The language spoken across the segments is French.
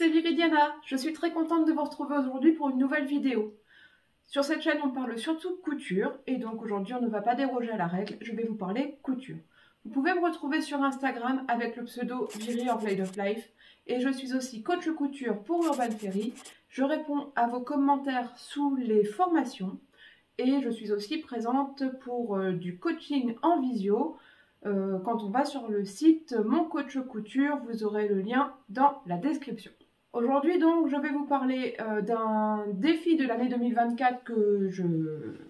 c'est Viridiana. Je suis très contente de vous retrouver aujourd'hui pour une nouvelle vidéo. Sur cette chaîne, on parle surtout couture et donc aujourd'hui, on ne va pas déroger à la règle, je vais vous parler couture. Vous pouvez me retrouver sur Instagram avec le pseudo Viri en Play of Life et je suis aussi coach couture pour Urban Fairy. Je réponds à vos commentaires sous les formations et je suis aussi présente pour du coaching en visio. Quand on va sur le site Mon Coach Couture, vous aurez le lien dans la description. Aujourd'hui donc, je vais vous parler d'un défi de l'année 2024 que je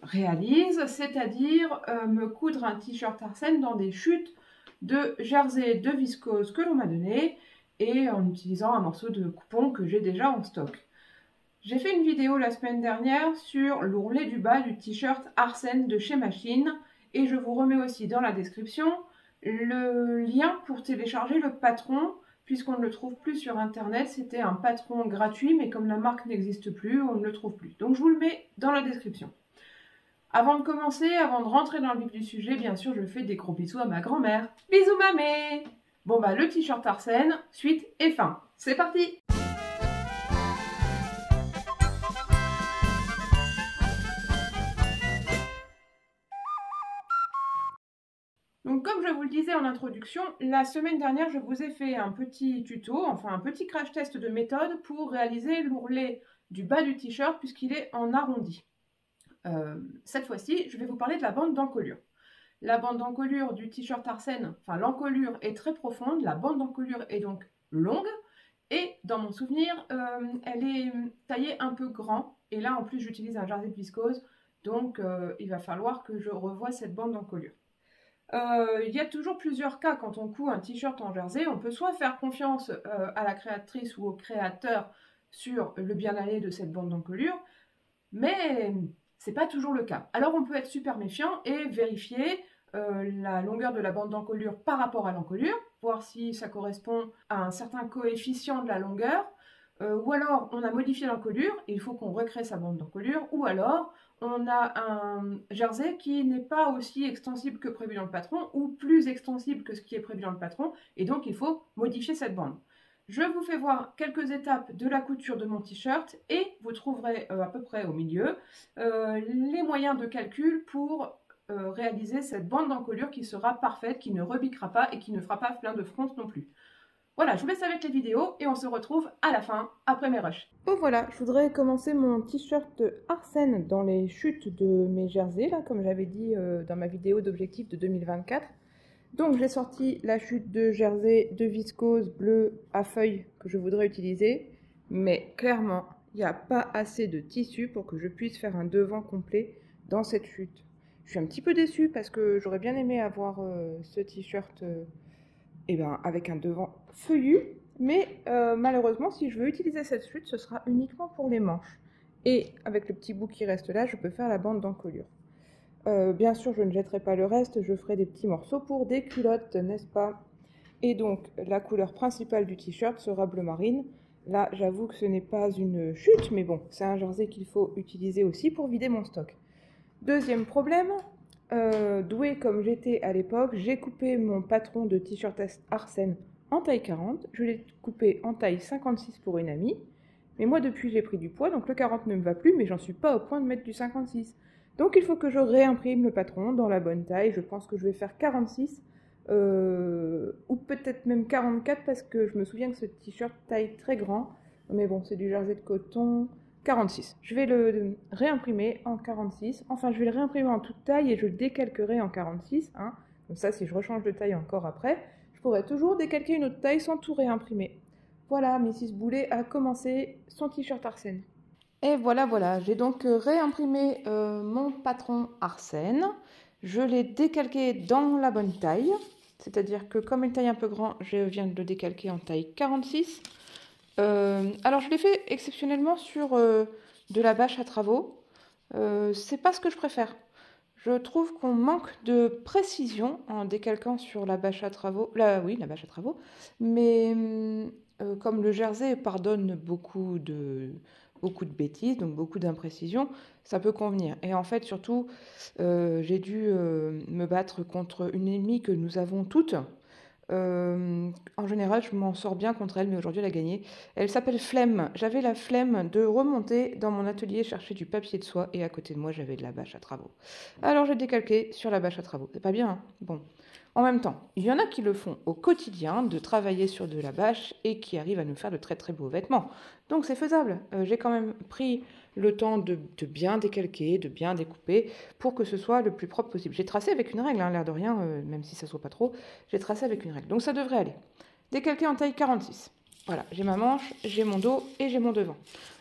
réalise, c'est-à-dire me coudre un t-shirt Arsène dans des chutes de jersey de viscose que l'on m'a donné et en utilisant un morceau de coupon que j'ai déjà en stock. J'ai fait une vidéo la semaine dernière sur l'ourlet du bas du t-shirt Arsène de chez Machine et je vous remets aussi dans la description le lien pour télécharger le patron puisqu'on ne le trouve plus sur internet. C'était un patron gratuit mais comme la marque n'existe plus, on ne le trouve plus. Donc je vous le mets dans la description. Avant de commencer, avant de rentrer dans le vif du sujet, bien sûr je fais des gros bisous à ma grand-mère. Bisous mamé. Bon bah le t-shirt Arsène, suite et fin. C'est parti. Donc comme je vous le disais en introduction, la semaine dernière je vous ai fait un petit tuto, enfin un petit crash test de méthode pour réaliser l'ourlet du bas du t-shirt puisqu'il est en arrondi. Cette fois-ci, je vais vous parler de la bande d'encolure. La bande d'encolure du t-shirt Arsène, enfin l'encolure est très profonde, la bande d'encolure est donc longue et dans mon souvenir, elle est taillée un peu grand et là en plus j'utilise un jersey de viscose donc il va falloir que je revoie cette bande d'encolure. Il y a toujours plusieurs cas quand on coud un t-shirt en jersey. On peut soit faire confiance à la créatrice ou au créateur sur le bien-aller de cette bande d'encolure, mais c'est pas toujours le cas. Alors on peut être super méfiant et vérifier la longueur de la bande d'encolure par rapport à l'encolure, voir si ça correspond à un certain coefficient de la longueur, ou alors on a modifié l'encolure, il faut qu'on recrée sa bande d'encolure, ou alors on a un jersey qui n'est pas aussi extensible que prévu dans le patron, ou plus extensible que ce qui est prévu dans le patron, et donc il faut modifier cette bande. Je vous fais voir quelques étapes de la couture de mon t-shirt, et vous trouverez à peu près au milieu les moyens de calcul pour réaliser cette bande d'encolure qui sera parfaite, qui ne rebiquera pas et qui ne fera pas plein de fronces non plus. Voilà, je vous laisse avec les vidéos et on se retrouve à la fin, après mes rushs. Bon voilà, je voudrais commencer mon t-shirt Arsène dans les chutes de mes jerseys, là, comme j'avais dit dans ma vidéo d'objectif de 2024. Donc j'ai sorti la chute de jersey de viscose bleu à feuilles que je voudrais utiliser, mais clairement, il n'y a pas assez de tissu pour que je puisse faire un devant complet dans cette chute. Je suis un petit peu déçue parce que j'aurais bien aimé avoir ce t-shirt avec un devant feuillu, mais malheureusement si je veux utiliser cette chute ce sera uniquement pour les manches et avec le petit bout qui reste là je peux faire la bande d'encolure. Bien sûr je ne jetterai pas le reste, je ferai des petits morceaux pour des culottes, n'est-ce pas? Et donc la couleur principale du t-shirt sera bleu marine. Là j'avoue que ce n'est pas une chute mais bon c'est un jersey qu'il faut utiliser aussi pour vider mon stock. Deuxième problème, douée comme j'étais à l'époque, j'ai coupé mon patron de t-shirt Arsène en taille 40, je l'ai coupé en taille 56 pour une amie, mais moi depuis j'ai pris du poids, donc le 40 ne me va plus, mais j'en suis pas au point de mettre du 56. Donc il faut que je réimprime le patron dans la bonne taille, je pense que je vais faire 46, ou peut-être même 44, parce que je me souviens que ce t-shirt taille très grand, mais bon c'est du jersey de coton. 46. Je vais le réimprimer en 46. Enfin, je vais le réimprimer en toute taille et je le décalquerai en 46. Hein. Comme ça, si je rechange de taille encore après, je pourrai toujours décalquer une autre taille sans tout réimprimer. Voilà, Mrs. Boulet a commencé son t-shirt Arsène. Et voilà, j'ai donc réimprimé mon patron Arsène. Je l'ai décalqué dans la bonne taille. C'est-à-dire que comme il taille un peu grand, je viens de le décalquer en taille 46. Alors je l'ai fait exceptionnellement sur de la bâche à travaux. C'est pas ce que je préfère. Je trouve qu'on manque de précision en décalquant sur la bâche à travaux. Oui, la bâche à travaux. Mais comme le jersey pardonne beaucoup de bêtises, donc beaucoup d'imprécisions, ça peut convenir. Et en fait, surtout, j'ai dû me battre contre une ennemie que nous avons toutes. En général, je m'en sors bien contre elle, mais aujourd'hui, elle a gagné. Elle s'appelle Flemme. J'avais la flemme de remonter dans mon atelier chercher du papier de soie et à côté de moi, j'avais de la bâche à travaux. Alors, j'ai décalqué sur la bâche à travaux. C'est pas bien, hein? Bon. En même temps, il y en a qui le font au quotidien, de travailler sur de la bâche et qui arrivent à nous faire de très très beaux vêtements. Donc, c'est faisable. J'ai quand même pris le temps de bien décalquer, de bien découper pour que ce soit le plus propre possible. J'ai tracé avec une règle, hein, l'air de rien, même si ça ne soit pas trop, j'ai tracé avec une règle. Donc ça devrait aller. Décalqué en taille 46. Voilà, j'ai ma manche, j'ai mon dos et j'ai mon devant.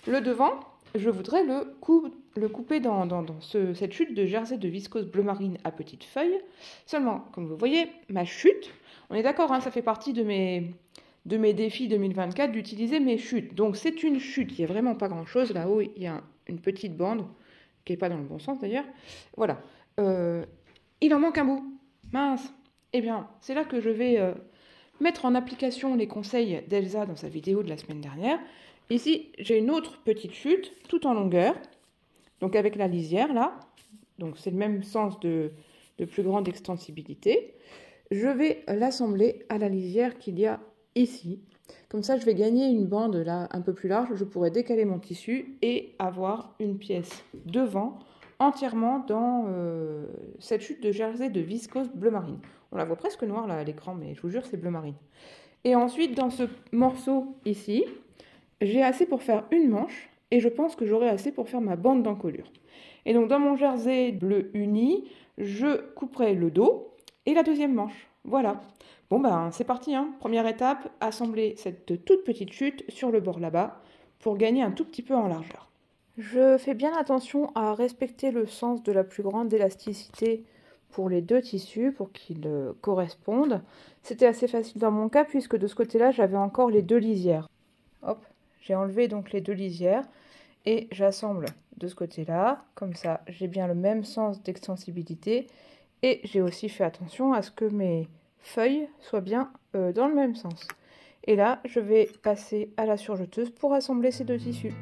Le devant, je voudrais le couper dans cette chute de jersey de viscose bleu marine à petites feuilles. Seulement, comme vous voyez, ma chute, on est d'accord, hein, ça fait partie de mes défis 2024 d'utiliser mes chutes. Donc c'est une chute, il n'y a vraiment pas grand chose. Là-haut, il y a une petite bande, qui n'est pas dans le bon sens d'ailleurs. Voilà. Il en manque un bout. Mince. Eh bien, c'est là que je vais mettre en application les conseils d'Elsa dans sa vidéo de la semaine dernière. Ici, j'ai une autre petite chute, tout en longueur. Donc avec la lisière, là. Donc c'est le même sens de plus grande extensibilité. Je vais l'assembler à la lisière qu'il y a ici. Comme ça, je vais gagner une bande là un peu plus large. Je pourrai décaler mon tissu et avoir une pièce devant entièrement dans cette chute de jersey de viscose bleu marine. On la voit presque noire là à l'écran, mais je vous jure, c'est bleu marine. Et ensuite, dans ce morceau ici, j'ai assez pour faire une manche et je pense que j'aurai assez pour faire ma bande d'encolure. Et donc, dans mon jersey bleu uni, je couperai le dos et la deuxième manche. Voilà. Bon ben c'est parti, hein. Première étape, assembler cette toute petite chute sur le bord là-bas pour gagner un tout petit peu en largeur. Je fais bien attention à respecter le sens de la plus grande élasticité pour les deux tissus pour qu'ils correspondent. C'était assez facile dans mon cas puisque de ce côté-là j'avais encore les deux lisières. Hop, j'ai enlevé donc les deux lisières et j'assemble de ce côté-là. Comme ça j'ai bien le même sens d'extensibilité et j'ai aussi fait attention à ce que mes feuilles soient bien dans le même sens. Et là, je vais passer à la surjeteuse pour assembler ces deux tissus.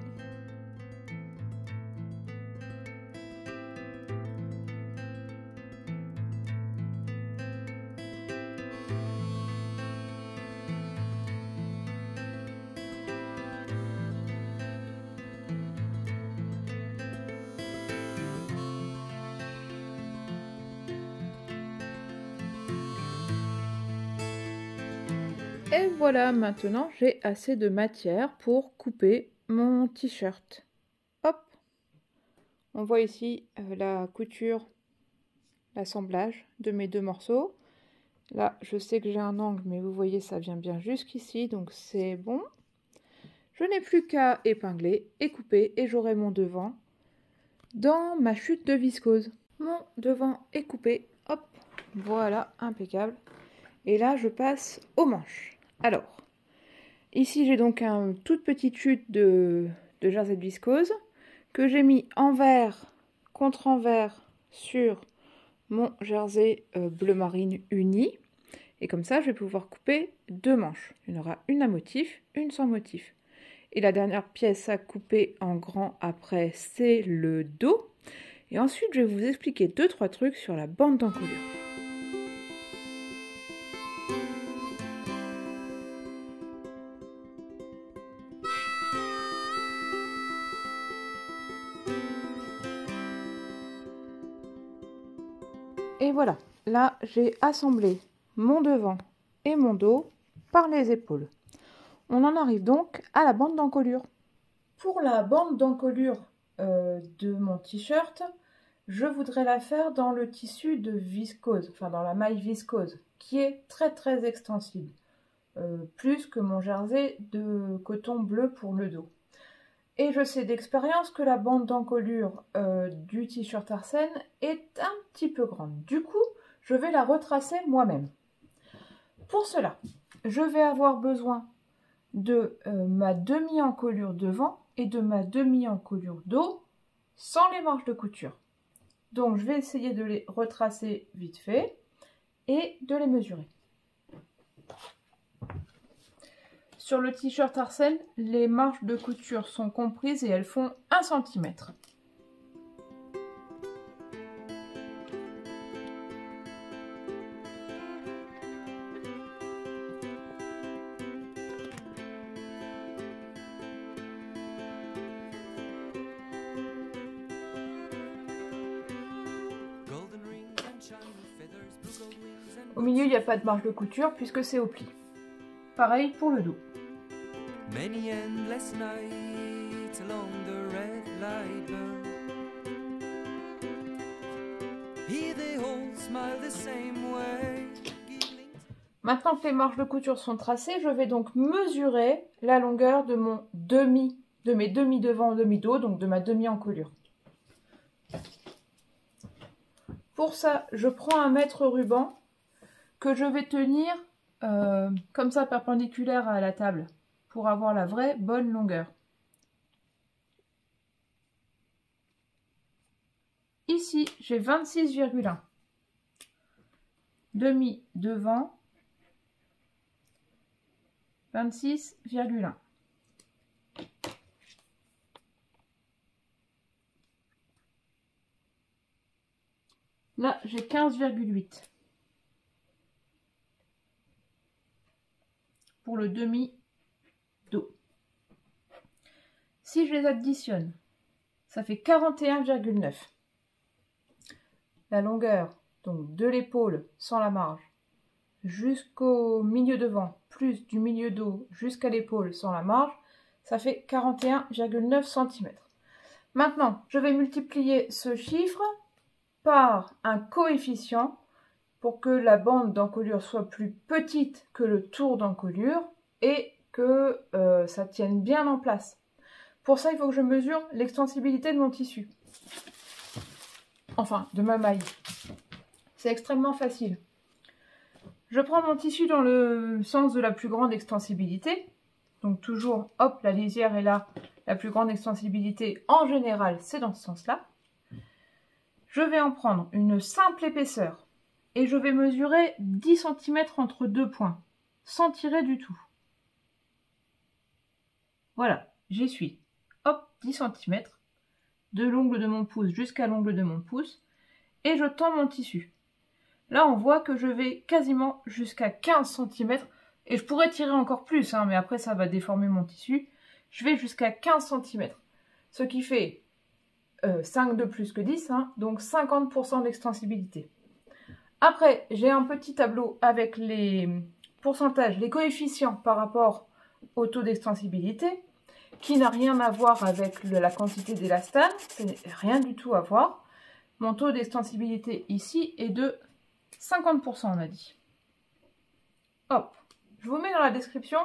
Et voilà, maintenant j'ai assez de matière pour couper mon t-shirt. Hop! On voit ici la couture, l'assemblage de mes deux morceaux. Là, je sais que j'ai un angle, mais vous voyez, ça vient bien jusqu'ici, donc c'est bon. Je n'ai plus qu'à épingler et couper et j'aurai mon devant dans ma chute de viscose. Mon devant est coupé, hop, voilà, impeccable. Et là, je passe aux manches. Alors, ici j'ai donc une toute petite chute de jersey de viscose que j'ai mis envers contre envers sur mon jersey bleu marine uni. Et comme ça, je vais pouvoir couper deux manches. Il y en aura une à motif, une sans motif. Et la dernière pièce à couper en grand après, c'est le dos. Et ensuite, je vais vous expliquer 2-3 trucs sur la bande d'encolure. Et voilà, là j'ai assemblé mon devant et mon dos par les épaules. On en arrive donc à la bande d'encolure. Pour la bande d'encolure de mon t-shirt, je voudrais la faire dans le tissu de viscose, enfin dans la maille viscose, qui est très très extensible, plus que mon jersey de coton bleu pour le dos. Et je sais d'expérience que la bande d'encolure du t-shirt Arsène est un petit peu grande. Du coup, je vais la retracer moi-même. Pour cela, je vais avoir besoin de ma demi-encolure devant et de ma demi-encolure dos sans les manches de couture. Donc, je vais essayer de les retracer vite fait et de les mesurer. Sur le t-shirt Arsène, les marges de couture sont comprises et elles font 1 cm. Au milieu, il n'y a pas de marge de couture puisque c'est au pli. Pareil pour le dos. Many endless nights along the red light burn. Here they all smile the same way. Maintenant que les marges de couture sont tracées, je vais donc mesurer la longueur de mon mes demi devant, demi dos, donc de ma demi-encolure. Pour ça, je prends un mètre ruban que je vais tenir comme ça perpendiculaire à la table pour avoir la vraie bonne longueur. Ici, j'ai 26,1. Demi devant, 26,1. Là, j'ai 15,8 pour le demi-dos. Si je les additionne, ça fait 41,9. La longueur donc de l'épaule sans la marge jusqu'au milieu devant, plus du milieu dos jusqu'à l'épaule sans la marge, ça fait 41,9 cm. Maintenant, je vais multiplier ce chiffre par un coefficient pour que la bande d'encolure soit plus petite que le tour d'encolure et que ça tienne bien en place. Pour ça, il faut que je mesure l'extensibilité de mon tissu. Enfin, de ma maille. C'est extrêmement facile. Je prends mon tissu dans le sens de la plus grande extensibilité. Donc toujours, hop, la lisière est là. La plus grande extensibilité, en général, c'est dans ce sens-là. Je vais en prendre une simple épaisseur. Et je vais mesurer 10 cm entre deux points. Sans tirer du tout. Voilà, j'y suis. Hop, 10 cm. De l'ongle de mon pouce jusqu'à l'ongle de mon pouce. Et je tends mon tissu. Là, on voit que je vais quasiment jusqu'à 15 cm. Et je pourrais tirer encore plus, hein, mais après, ça va déformer mon tissu. Je vais jusqu'à 15 cm. Ce qui fait 5 de plus que 10, hein, donc 50% d'extensibilité. Après, j'ai un petit tableau avec les pourcentages, les coefficients par rapport au taux d'extensibilité, qui n'a rien à voir avec la quantité d'élastane, rien du tout à voir. Mon taux d'extensibilité ici est de 50%, on a dit. Hop, je vous mets dans la description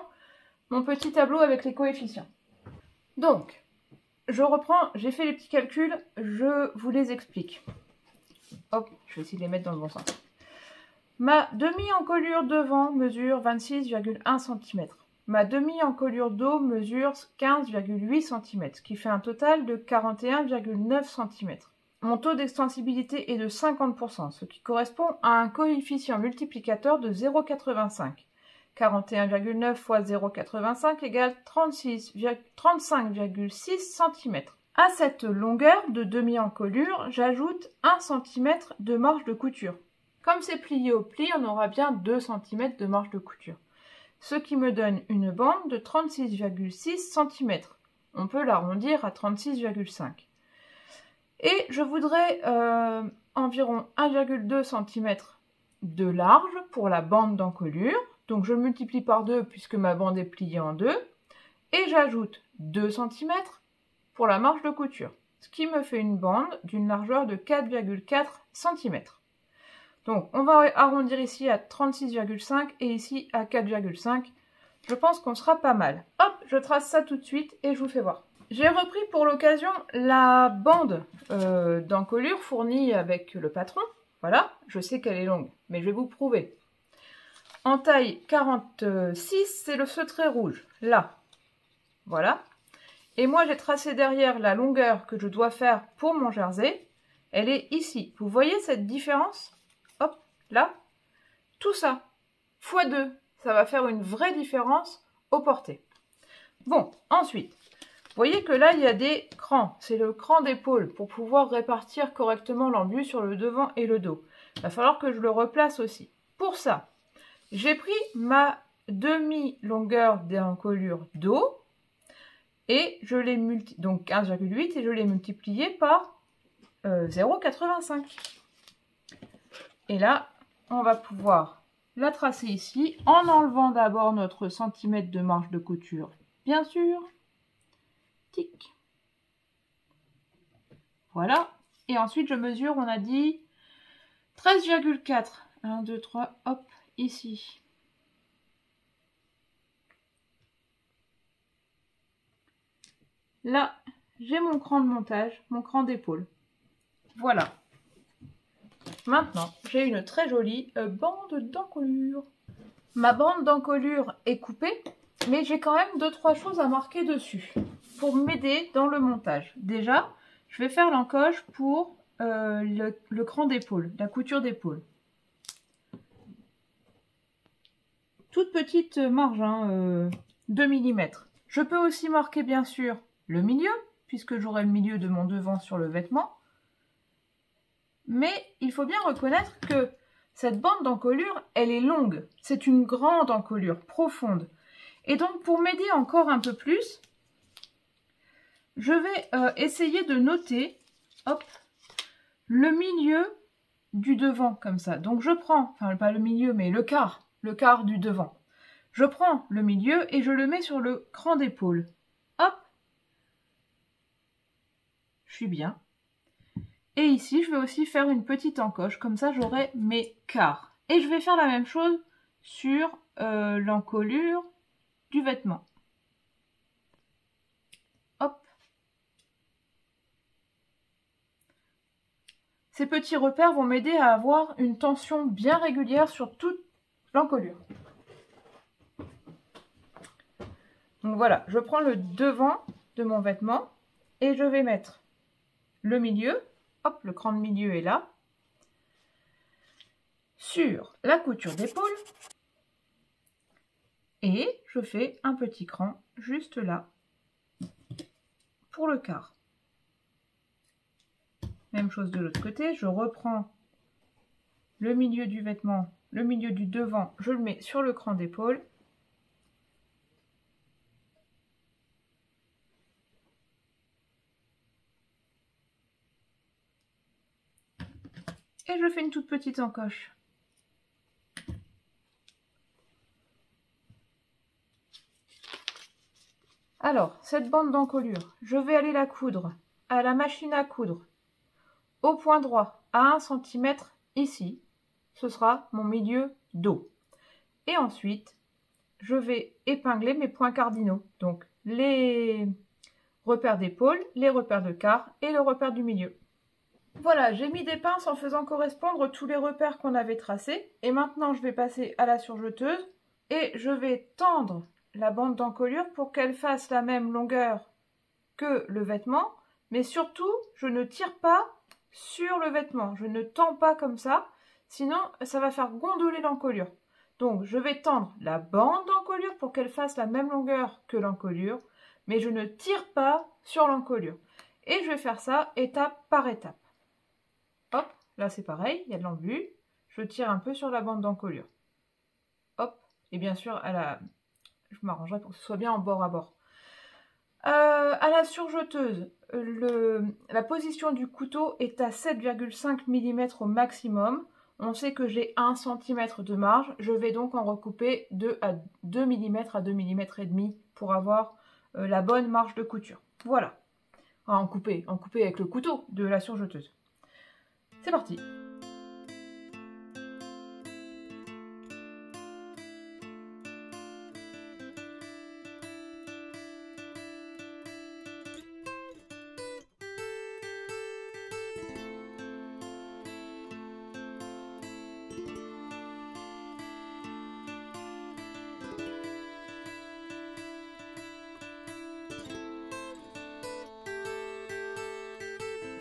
mon petit tableau avec les coefficients. Donc, je reprends, j'ai fait les petits calculs, je vous les explique. Hop, je vais essayer de les mettre dans le bon sens. Ma demi-encolure devant mesure 26,1 cm. Ma demi-encolure dos mesure 15,8 cm, ce qui fait un total de 41,9 cm. Mon taux d'extensibilité est de 50%, ce qui correspond à un coefficient multiplicateur de 0,85. 41,9 fois 0,85 égale 35,6 cm. À cette longueur de demi-encolure, j'ajoute 1 cm de marge de couture. Comme c'est plié au pli, on aura bien 2 cm de marge de couture. Ce qui me donne une bande de 36,6 cm. On peut l'arrondir à 36,5. Et je voudrais environ 1,2 cm de large pour la bande d'encolure. Donc je multiplie par 2 puisque ma bande est pliée en deux. Et j'ajoute 2 cm pour la marge de couture. Ce qui me fait une bande d'une largeur de 4,4 cm. Donc on va arrondir ici à 36,5 et ici à 4,5. Je pense qu'on sera pas mal. Hop, je trace ça tout de suite et je vous fais voir. J'ai repris pour l'occasion la bande d'encolure fournie avec le patron. Voilà, je sais qu'elle est longue, mais je vais vous prouver. En taille 46, c'est le feutré rouge, là. Voilà. Et moi, j'ai tracé derrière la longueur que je dois faire pour mon jersey. Elle est ici. Vous voyez cette différence? Hop, là. Tout ça, x2, ça va faire une vraie différence au porté. Bon, ensuite, vous voyez que là, il y a des crans. C'est le cran d'épaule pour pouvoir répartir correctement l'embu sur le devant et le dos. Il va falloir que je le replace aussi. Pour ça, j'ai pris ma demi-longueur d'encolure dos et je l'ai multiplié, donc 15,8, et je l'ai multiplié par 0,85. Et là, on va pouvoir la tracer ici, en enlevant d'abord notre centimètre de marge de couture, bien sûr. Tic. Voilà. Et ensuite, je mesure, on a dit 13,4. 1, 2, 3, hop, ici. Là, j'ai mon cran de montage, mon cran d'épaule. Voilà. Maintenant, j'ai une très jolie bande d'encolure. Ma bande d'encolure est coupée, mais j'ai quand même 2-3 choses à marquer dessus pour m'aider dans le montage. Déjà, je vais faire l'encoche pour le cran d'épaule, la couture d'épaule. Toute petite marge, hein, 2 mm. Je peux aussi marquer bien sûr le milieu, puisque j'aurai le milieu de mon devant sur le vêtement. Mais il faut bien reconnaître que cette bande d'encolure, elle est longue. C'est une grande encolure, profonde. Et donc, pour m'aider encore un peu plus, je vais essayer de noter, hop, le milieu du devant, comme ça. Donc, je prends, enfin, pas le milieu, mais le quart du devant. Je prends le milieu et je le mets sur le cran d'épaule. Hop, je suis bien. Et ici, je vais aussi faire une petite encoche, comme ça j'aurai mes quarts. Et je vais faire la même chose sur l'encolure du vêtement. Hop. Ces petits repères vont m'aider à avoir une tension bien régulière sur toute l'encolure. Donc voilà, je prends le devant de mon vêtement et je vais mettre le milieu. Hop, le cran de milieu est là. Sur la couture d'épaule. Et je fais un petit cran juste là pour le quart. Même chose de l'autre côté, je reprends le milieu du vêtement, le milieu du devant, je le mets sur le cran d'épaule. Et je fais une toute petite encoche. Alors, cette bande d'encolure, je vais aller la coudre à la machine à coudre, au point droit, à 1 cm ici. Ce sera mon milieu dos. Et ensuite, je vais épingler mes points cardinaux. Donc, les repères d'épaule, les repères de quart et le repère du milieu. Voilà, j'ai mis des pinces en faisant correspondre tous les repères qu'on avait tracés. Et maintenant, je vais passer à la surjeteuse et je vais tendre la bande d'encolure pour qu'elle fasse la même longueur que le vêtement. Mais surtout, je ne tire pas sur le vêtement. Je ne tends pas comme ça, sinon ça va faire gondoler l'encolure. Donc, je vais tendre la bande d'encolure pour qu'elle fasse la même longueur que l'encolure, mais je ne tire pas sur l'encolure. Et je vais faire ça étape par étape. Hop, là c'est pareil, il y a de l'embu. Je tire un peu sur la bande d'encolure. Hop, et bien sûr, je m'arrangerai pour que ce soit bien en bord à bord. À la surjeteuse, la position du couteau est à 7,5 mm au maximum. On sait que j'ai 1 cm de marge. Je vais donc en recouper 2 mm à 2 mm et demi pour avoir la bonne marge de couture. Voilà. En couper avec le couteau de la surjeteuse. C'est parti.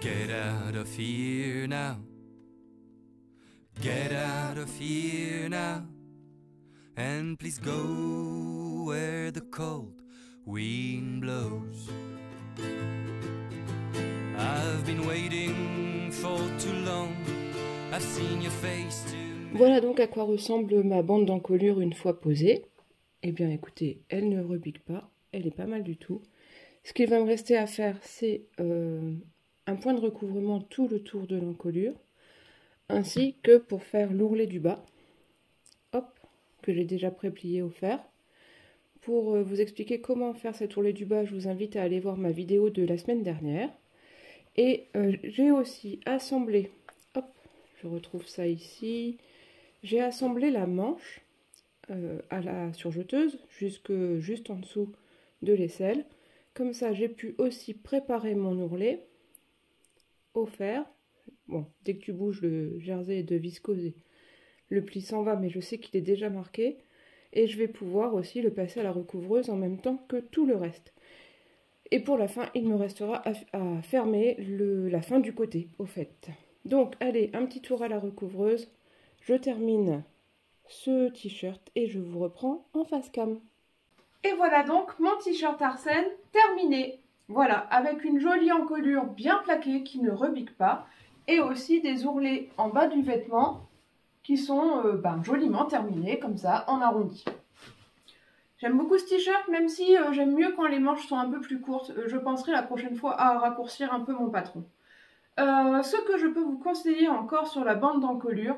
Get out of here now. Get out of here now. And please go where the cold wind blows. I've been waiting for too long. I've seen your face too. Voilà donc à quoi ressemble ma bande d'encolure une fois posée. Eh bien écoutez, elle ne rebique pas, elle est pas mal du tout. Ce qu'il va me rester à faire, c'est un point de recouvrement tout le tour de l'encolure, ainsi que pour faire l'ourlet du bas. Hop. que j'ai déjà pré-plié au fer. Pour vous expliquer comment faire cet ourlet du bas, je vous invite à aller voir ma vidéo de la semaine dernière. Et j'ai aussi assemblé, hop, je retrouve ça ici, j'ai assemblé la manche à la surjeteuse, juste en dessous de l'aisselle. Comme ça, j'ai pu aussi préparer mon ourlet au fer. Bon, dès que tu bouges le jersey de viscose, le pli s'en va, mais je sais qu'il est déjà marqué. Et je vais pouvoir aussi le passer à la recouvreuse en même temps que tout le reste. Et pour la fin, il me restera à fermer la fin du côté, au fait. Donc, allez, un petit tour à la recouvreuse. Je termine ce t-shirt et je vous reprends en face cam. Et voilà donc mon t-shirt Arsène terminé. Voilà, avec une jolie encolure bien plaquée qui ne rebique pas. Et aussi des ourlets en bas du vêtement qui sont joliment terminés, comme ça, en arrondi. J'aime beaucoup ce t-shirt, même si j'aime mieux quand les manches sont un peu plus courtes. Je penserai la prochaine fois à raccourcir un peu mon patron. Ce que je peux vous conseiller encore sur la bande d'encolure,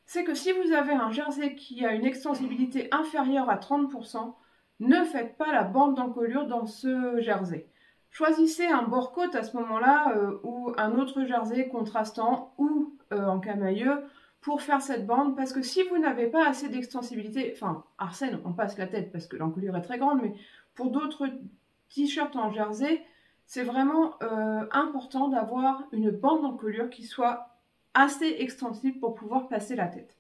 c'est que si vous avez un jersey qui a une extensibilité inférieure à 30%, ne faites pas la bande d'encolure dans ce jersey. Choisissez un bord côte à ce moment-là ou un autre jersey contrastant ou en camailleux pour faire cette bande, parce que si vous n'avez pas assez d'extensibilité, enfin Arsène on passe la tête parce que l'encolure est très grande, mais pour d'autres t-shirts en jersey, c'est vraiment important d'avoir une bande d'encolure qui soit assez extensible pour pouvoir passer la tête.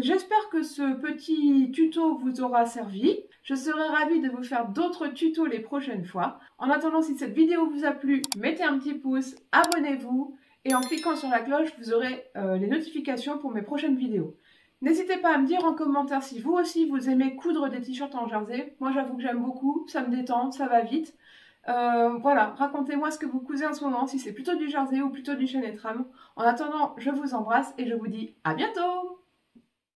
J'espère que ce petit tuto vous aura servi. Je serai ravie de vous faire d'autres tutos les prochaines fois. En attendant, si cette vidéo vous a plu, mettez un petit pouce, abonnez-vous et en cliquant sur la cloche, vous aurez les notifications pour mes prochaines vidéos. N'hésitez pas à me dire en commentaire si vous aussi vous aimez coudre des t-shirts en jersey. Moi j'avoue que j'aime beaucoup, ça me détend, ça va vite. Voilà, racontez-moi ce que vous cousez en ce moment, si c'est plutôt du jersey ou plutôt du chêne et trame. En attendant, je vous embrasse et je vous dis à bientôt!